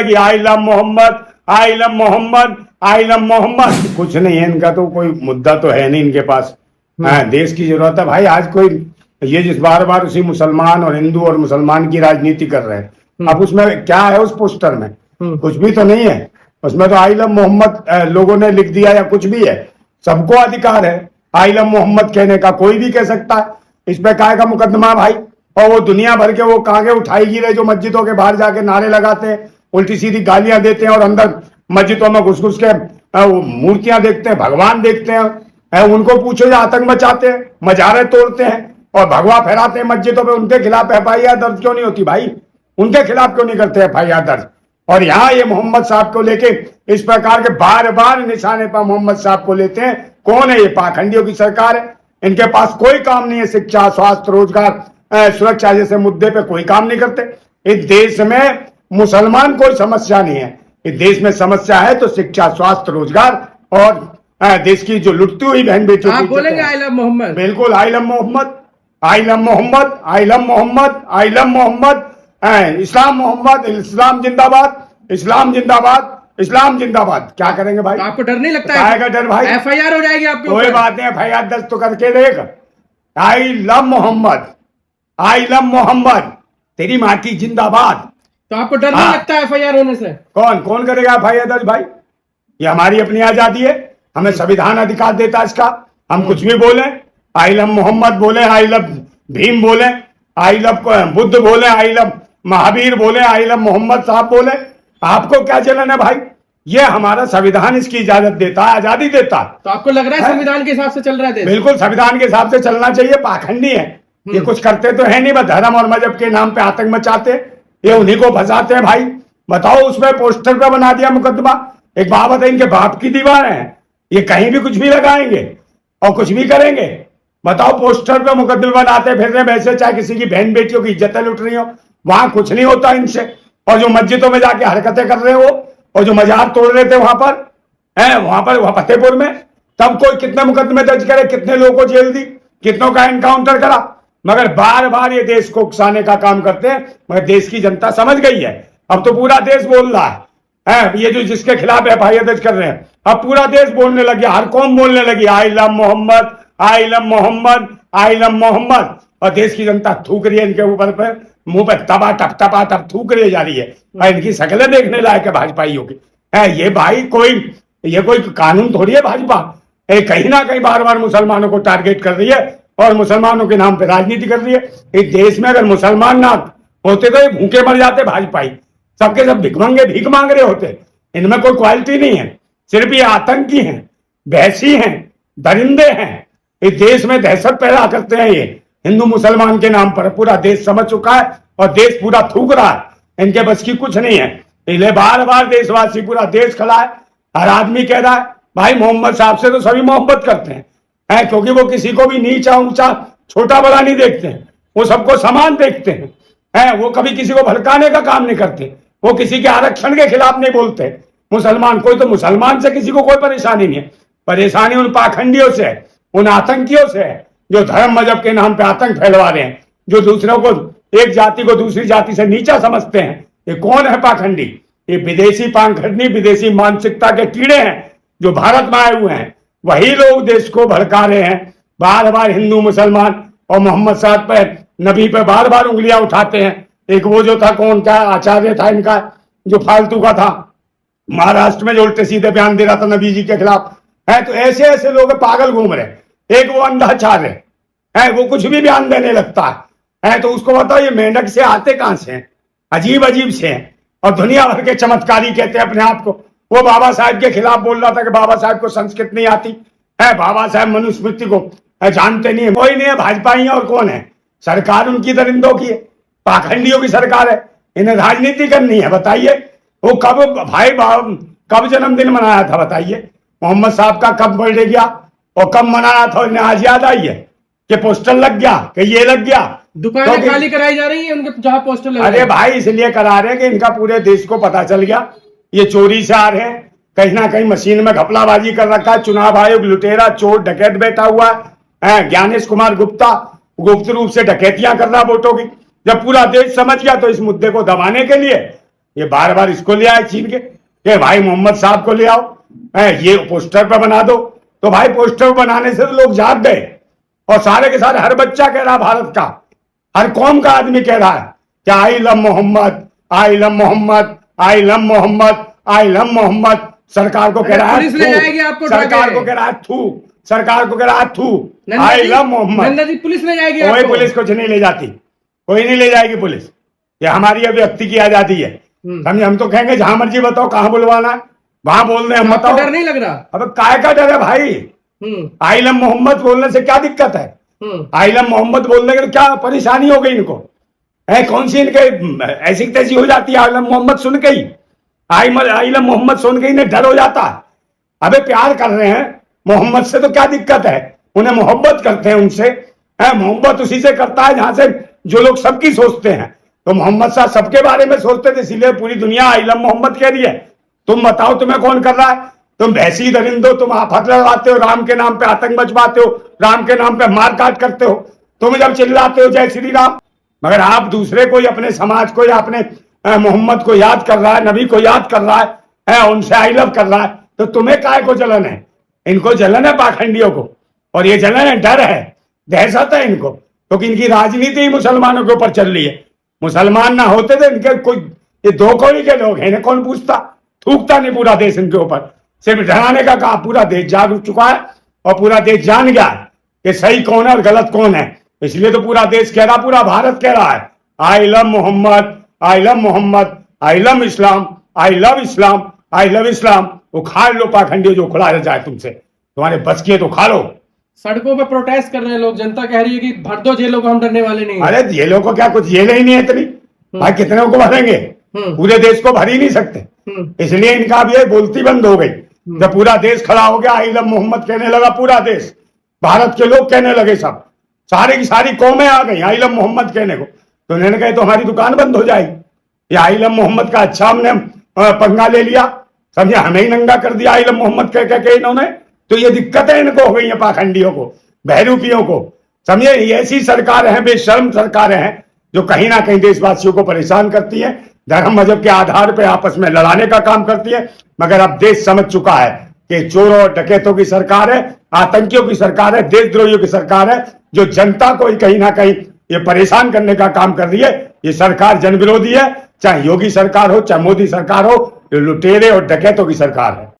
कि I love Mohammad, I love Mohammad, I love Mohammad. कुछ नहीं है इनका, तो कोई मुद्दा तो है नहीं इनके पास। देश की जरूरत है भाई। आज कोई ये जिस बार बार उसी मुसलमान और हिंदू और मुसलमान की राजनीति कर रहे हैं, अब उसमें क्या है उस पोस्टर में? कुछ भी तो नहीं है उसमें। तो आई लव मोहम्मद लोगों ने लिख दिया या कुछ भी है, सबको अधिकार है आई लव मोहम्मद कहने का, कोई भी कह सकता है। इस पे काहे का मुकदमा भाई? और वो दुनिया भर के वो कांगे उठाई गिरे जो मस्जिदों के बाहर जाके नारे लगाते हैं, उल्टी सीधी गालियां देते हैं और अंदर मस्जिदों में घुस घुस के मूर्तियां देखते हैं, भगवान देखते हैं। उनको पूछो जो आतंक मचाते हैं, मजारे तोड़ते हैं और भगवा फहराते हैं मस्जिदों पे, उनके खिलाफ FIR दर्ज क्यों नहीं होती भाई? उनके खिलाफ क्यों नहीं करते FIR दर्ज? और यहाँ ये मोहम्मद साहब को लेके इस प्रकार के बार बार निशाने पर मोहम्मद साहब को लेते हैं। कौन है ये? पाखंडियों की सरकार है। इनके पास कोई काम नहीं है। शिक्षा, स्वास्थ्य, रोजगार, सुरक्षा जैसे मुद्दे पे कोई काम नहीं करते। इस देश में मुसलमान कोई समस्या नहीं है। इस देश में समस्या है तो शिक्षा, स्वास्थ्य, रोजगार और देश की जो लुटती हुई बहन बेटियों आप बोलेंगे आई लव मोहम्मद? बिल्कुल I love Mohammad, I love Mohammad, I love Mohammad, I love Muhammad, Islam Muhammad, Islam जिंदाबाद, इस्लाम जिंदाबाद, इस्लाम जिंदाबाद। क्या करेंगे भाई? तो आपको डर नहीं लगता है? डर भाई? FIR हो जाएगी आपके कोई ऊपर। बात नहीं, FIR दर्ज तो करके देख। I love Mohammad, I love Mohammad, तेरी माँ की जिंदाबाद। तो आपको डर नहीं लगता FIR होने से? कौन करेगा FIR दर्ज भाई? ये हमारी अपनी आजादी है, हमें संविधान अधिकार देता है इसका। हम कुछ भी बोले, आई लव मोहम्मद बोले, आई लव भीम बोले, आई लव बुद्ध बोले, आई लव महावीर बोले, आई लव मोहम्मद साहब बोले। आपको क्या जलन है भाई? ये हमारा संविधान इसकी इजाजत देता है, आजादी देता है। तो आपको लग रहा है संविधान के हिसाब से चल रहा है देश? बिल्कुल संविधान के हिसाब से चलना चाहिए। पाखंडी है ये, कुछ करते तो है नहीं, बस धर्म और मजहब के नाम पे आतंक मचाते, ये उन्हीं को फंसाते हैं भाई। बताओ, उसमें पोस्टर पे बना दिया मुकदमा। एक बात बताइए, इनके बाप की दीवार है, ये कहीं भी कुछ भी लगाएंगे और कुछ भी करेंगे। बताओ, पोस्टर पे मुकदमे बनाते फिर रहे वैसे, चाहे किसी की बहन बेटियों की इज्जतें लुट रही हो, वहां कुछ नहीं होता इनसे। और जो मस्जिदों में जाके हरकतें कर रहे हो और जो मजार तोड़ रहे थे वहां पर फतेहपुर में, तब कोई कितने मुकदमे दर्ज करे, कितने लोगों को जेल दी, कितनों का एनकाउंटर करा। मगर बार बार ये देश को उकसाने का काम करते हैं। मगर देश की जनता समझ गई है, अब तो पूरा देश बोल रहा है। ये जो जिसके खिलाफ FIR दर्ज कर रहे हैं, अब पूरा देश बोलने लग गया, हर कौम बोलने लगी I love Mohammad, I love Mohammad, I love Mohammad. और देश की जनता थूक रही है इनके ऊपर पे, मुंह पे तबा टप टपा टप थूक रही जा रही है। और इनकी शक्लें देखने लायक है भाजपाइयों की। ये भाई ये कोई कानून थोड़ी है भाजपा। कहीं ना कहीं बार बार मुसलमानों को टारगेट कर रही है और मुसलमानों के नाम पे राजनीति कर रही है। इस देश में अगर मुसलमान ना होते तो ये भूखे मर जाते भाजपाई। सबके सब भिखमंगे भीख मांग रहे होते। इनमें कोई क्वालिटी नहीं है, सिर्फ ये आतंकी हैं, बहसी हैं, दरिंदे हैं। इस देश में दहशत पैदा करते हैं ये हिंदू मुसलमान के नाम पर। पूरा देश समझ चुका है और देश पूरा थूक रहा है, इनके बस की कुछ नहीं है। इसलिए बार बार देशवासी, पूरा देश खड़ा है, हर आदमी कह रहा है भाई मोहम्मद साहब से तो सभी मोहब्बत करते हैं, क्योंकि वो किसी को भी नीचा ऊंचा छोटा बड़ा नहीं देखते हैं, वो सबको समान देखते हैं। वो कभी किसी को भड़काने का काम नहीं करते, वो किसी के आरक्षण के खिलाफ नहीं बोलते। मुसलमान कोई तो मुसलमान से किसी को कोई परेशानी नहीं है, परेशानी उन पाखंडियों से है, उन आतंकियों से है जो धर्म मजहब के नाम पे आतंक फैलवा रहे हैं, जो दूसरों को, एक जाति को दूसरी जाति से नीचा समझते हैं। ये कौन है पाखंडी? ये विदेशी पाखंडी, विदेशी मानसिकता के कीड़े हैं जो भारत में आए हुए हैं। वही लोग देश को भड़का रहे हैं। बार बार हिंदू मुसलमान और मोहम्मद साहब पर, नबी पर बार बार उंगलियां उठाते हैं। एक वो जो था, कौन क्या आचार्य था इनका, जो फालतू का था, महाराष्ट्र में जो उल्टे सीधे बयान दे रहा था नबी जी के खिलाफ। तो ऐसे ऐसे लोग पागल घूम रहे। एक वो अंधाचार्य है, वो कुछ भी बयान देने लगता है। तो उसको बताओ ये मेंढक से आते कहां से हैं? अजीब अजीब से हैं और दुनिया भर के चमत्कारी कहते हैं अपने आप को। वो बाबा साहब के खिलाफ बोल रहा था कि बाबा साहब को संस्कृत नहीं आती है, बाबा साहब मनुस्मृति को जानते नहीं है। कोई नहीं है, भाजपा ही है। और कौन है? सरकार उनकी दरिंदों की है, पाखंडियों की सरकार है। इन्हें राजनीति करनी है। बताइए वो कब जन्मदिन मनाया था? बताइए मोहम्मद साहब का कब बर्थडे गया और कब मनाया था? इन्हें आज याद आई है कि पोस्टर लग गया, कि ये लग गया। दुकानें खाली कराई जा रही है उनके जहां पोस्टर लगे। अरे भाई इसलिए करा रहे हैं कि इनका पूरे देश को पता चल गया ये चोरी से आ रहे हैं, कहीं ना कहीं मशीन में घपलाबाजी कर रखा है। चुनाव आयोग लुटेरा चोर डकैत बैठा हुआ है। ज्ञानेश कुमार गुप्ता गुप्त रूप से डकैतियां कर रहा वोटों की। जब पूरा देश समझ गया तो इस मुद्दे को दबाने के लिए ये बार बार इसको ले आए छीन के कि भाई मोहम्मद साहब को ले आओ, ये पोस्टर पर बना दो। तो भाई पोस्टर बनाने से तो लोग जाग गए, और सारे के सारे हर बच्चा कह रहा, भारत का हर कौम का आदमी कह रहा है कि I love Mohammad, I love Mohammad, I love Mohammad, I love Mohammad. सरकार को कह रहा है पुलिस ले जाएगी आपको, सरकार को कह रहा है थू, सरकार को कह रहा है थू, I love Mohammad. Nanda ji police ले जाएगी कोई आपको। पुलिस कुछ नहीं ले जाती, कोई नहीं ले जाएगी पुलिस, ये हमारी अभिव्यक्ति की आजादी है। समझे, हम तो कहेंगे जहां मर्जी बताओ कहां बुलवाना है वहां बोलने, हम आपको बताओ। डर नहीं लग रहा? अब काय का डर है भाई? आई लव मोहम्मद बोलने से क्या दिक्कत है? आई लव मोहम्मद बोलने के क्या परेशानी हो गई इनको? है कौन सी इनके ऐसी तैसी हो जाती है आई लव मोहम्मद सुन के ही? आई लव मोहम्मद सुन के ही डर हो जाता है। अबे प्यार कर रहे हैं मोहम्मद से तो क्या दिक्कत है? उन्हें मोहब्बत करते हैं उनसे, है मोहब्बत उसी से करता है जहां से जो लोग सबकी सोचते हैं। तो मोहम्मद साहब सबके बारे में सोचते थे, इसीलिए पूरी दुनिया आई लव मोहम्मद कह रही है। तुम बताओ तुम्हें कौन कर रहा है? तुम भैंसी दरिंदो, तुम आफत लगाते हो, राम के नाम पे आतंक मचवाते हो, राम के नाम पे मारकाट करते हो, तुम जब चिल्लाते हो जय श्री राम, मगर आप दूसरे को, अपने समाज को या अपने मोहम्मद को याद कर रहा है, नबी को याद कर रहा है, उनसे आई लव कर रहा है, तो तुम्हें काय को जलन है? इनको जलन है पाखंडियों को, और ये जलन है, डर है, दहशत है इनको, क्योंकि इनकी राजनीति ही मुसलमानों के ऊपर चल रही है। मुसलमान ना होते तो इनके कोई, ये दो कौड़ी के लोग हैं, इन्हें कौन पूछता? थूकता नहीं पूरा देश इनके ऊपर, सिर्फ डराने का काम। पूरा देश जाग चुका है और पूरा देश जान गया है कि सही कौन है और गलत कौन है। इसलिए तो पूरा देश कह रहा, पूरा भारत कह रहा है I love Mohammad, I love Mohammad, I love Islam, I love Islam, I love Islam. उखाड़ लो पाखंडी, जो उखड़ा जाए तुमसे, तुम्हारे बच के तो खा लो। सड़कों पे प्रोटेस्ट कर रहे हैं लोग, जनता कह रही है कि भर दो जेलों को, हम डरने वाले नहीं। अरे जेलों को क्या, कुछ जेल ही नहीं है इतनी, भाई कितने को भरेंगे? पूरे देश को भर ही नहीं सकते, इसलिए इनका अब ये बोलती बंद हो गई। जब पूरा देश खड़ा हो गया, आई लव मोहम्मद कहने लगा पूरा देश, भारत के लोग कहने लगे, सब सारी की सारी कौमें आ गई आई लव मोहम्मद कहने को, तो उन्होंने कहा तो हमारी दुकान बंद हो जाएगी। ये आई लव मोहम्मद का अच्छा हमने पंगा ले लिया, समझे, हमें ही नंगा कर दिया आई लव मोहम्मद कह के इन्होंने। तो ये दिक्कतें इनको हो गई है, पाखंडियों को, बहरूपियों को, समझे। ये ऐसी सरकारें हैं, बेशर्म सरकारें हैं, जो कहीं ना कहीं देशवासियों को परेशान करती है, धर्म मजहब के आधार पर आपस में लड़ाने का काम करती है। मगर अब देश समझ चुका है कि चोरों और डकैतों की सरकार है, आतंकियों की सरकार है, देशद्रोहियों की सरकार है, जो जनता को कहीं ना कहीं ये परेशान करने का काम कर रही है। ये सरकार जन विरोधी है, चाहे योगी सरकार हो, चाहे मोदी सरकार हो, ये लुटेरे और डकैतों की सरकार है।